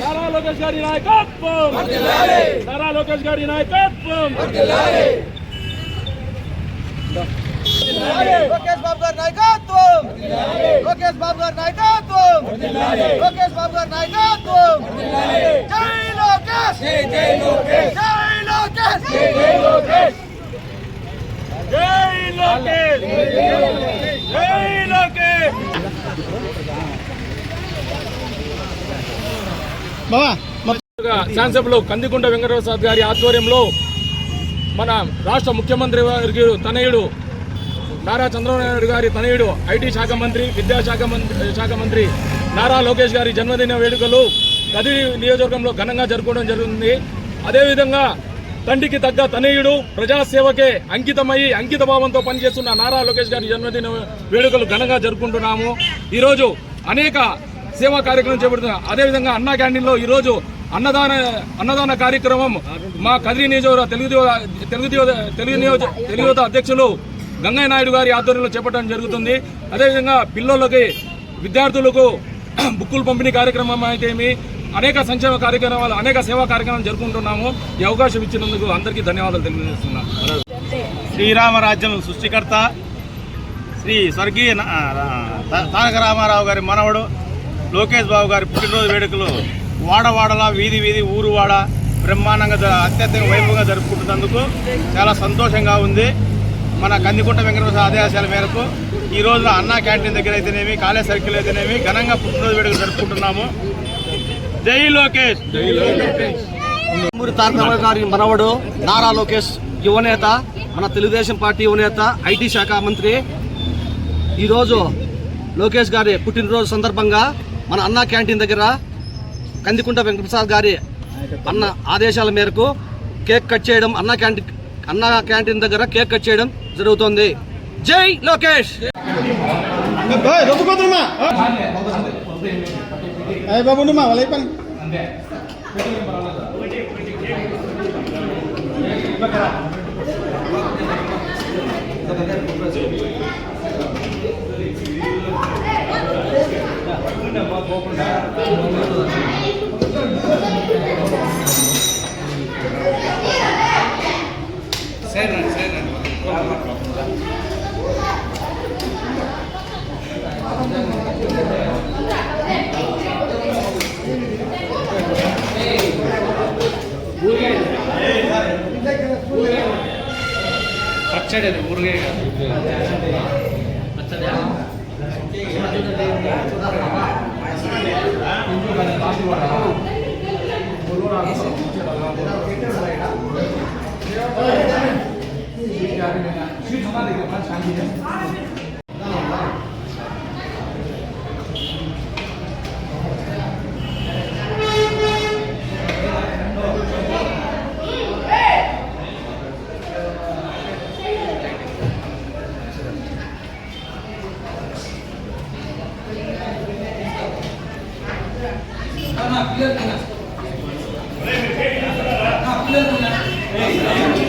నారా లోకేష్ గారి నాయకత్వం, నారా లోకేష్ గారి నాయకత్వం, లోకేష్ బాబు గారి నాయకత్వం, లోకేష్ బాబు గారి నాయకత్వం, లోకేష్ బాబు గారి నాయకత్వం. జై లోకేష్, జై లోకేష్, జై లోకేష్, జై లోకేష్, జై లోకేష్, జై లోకేష్. శాసనసభలో కందికుంట వెంకటప్రసాద్ గారి ఆధ్వర్యంలో మన రాష్ట్ర ముఖ్యమంత్రి వారికి తనయుడు నారా చంద్రబాబు నాయుడు గారి తనయుడు ఐటీ శాఖ మంత్రి, విద్యాశాఖ మంత్రి నారా లోకేష్ గారి జన్మదిన వేడుకలు కదిరి నియోజకవర్గంలో ఘనంగా జరుపుకోవడం జరుగుతుంది. అదేవిధంగా తండ్రికి తగ్గ తనయుడు ప్రజాసేవకే అంకిత భావంతో పనిచేస్తున్న నారా లోకేష్ గారి జన్మదిన వేడుకలు ఘనంగా జరుపుకుంటున్నాము. ఈరోజు అనేక సేవా కార్యక్రమం చేపడుతున్నాం. అదేవిధంగా అన్నా క్యాంటీన్లో ఈరోజు అన్నదాన కార్యక్రమం మా కదిరి నియోజకవర్గ తెలుగు యువత అధ్యక్షులు గంగయ్య నాయుడు గారి ఆధ్వర్యంలో చేపట్టడం జరుగుతుంది. అదేవిధంగా పిల్లలకి విద్యార్థులకు బుక్కులు పంపిణీ కార్యక్రమం అయితేమి అనేక సంక్షేమ కార్యక్రమాలు, అనేక సేవా కార్యక్రమాలు జరుపుకుంటున్నాము. ఈ అవకాశం ఇచ్చినందుకు అందరికీ ధన్యవాదాలు తెలియజేస్తున్నాను. శ్రీరామరాజ్యం సృష్టికర్త శ్రీ స్వర్గీయ తారక రామారావు గారి మనవడు లోకేష్ బాబు గారి పుట్టినరోజు వేడుకలు వాడవాడలా, వీధి ఊరు వాడ బ్రహ్మాండంగా అత్యంత వైభవంగా జరుపుకుంటున్నందుకు చాలా సంతోషంగా ఉంది. మన కందికుంట వెంకటప్రసాద్ ఆదేశాల మేరకు ఈ రోజున అన్నా క్యాంటీన్ దగ్గర అయితేనేమి, కాలేజ్ సర్కిల్ అయితేనేమి ఘనంగా పుట్టినరోజు వేడుకలు జరుపుకుంటున్నాము. జై లోకేష్. తారక రామారావు గారి మనవడు నారా లోకేష్ యువనేత, మన తెలుగుదేశం పార్టీ యువనేత, ఐటీ శాఖ మంత్రి. ఈరోజు లోకేష్ గారి పుట్టినరోజు సందర్భంగా మన అన్నా క్యాంటీన్ దగ్గర కందికుంట వెంకటప్రసాద్ గారి అన్న ఆదేశాల మేరకు కేక్ కట్ చేయడం, అన్నా క్యాంటీన్ దగ్గర కేక్ కట్ చేయడం జరుగుతోంది. జై లోకేష్. పచ్చడి ఊరగాయ పిల్లలు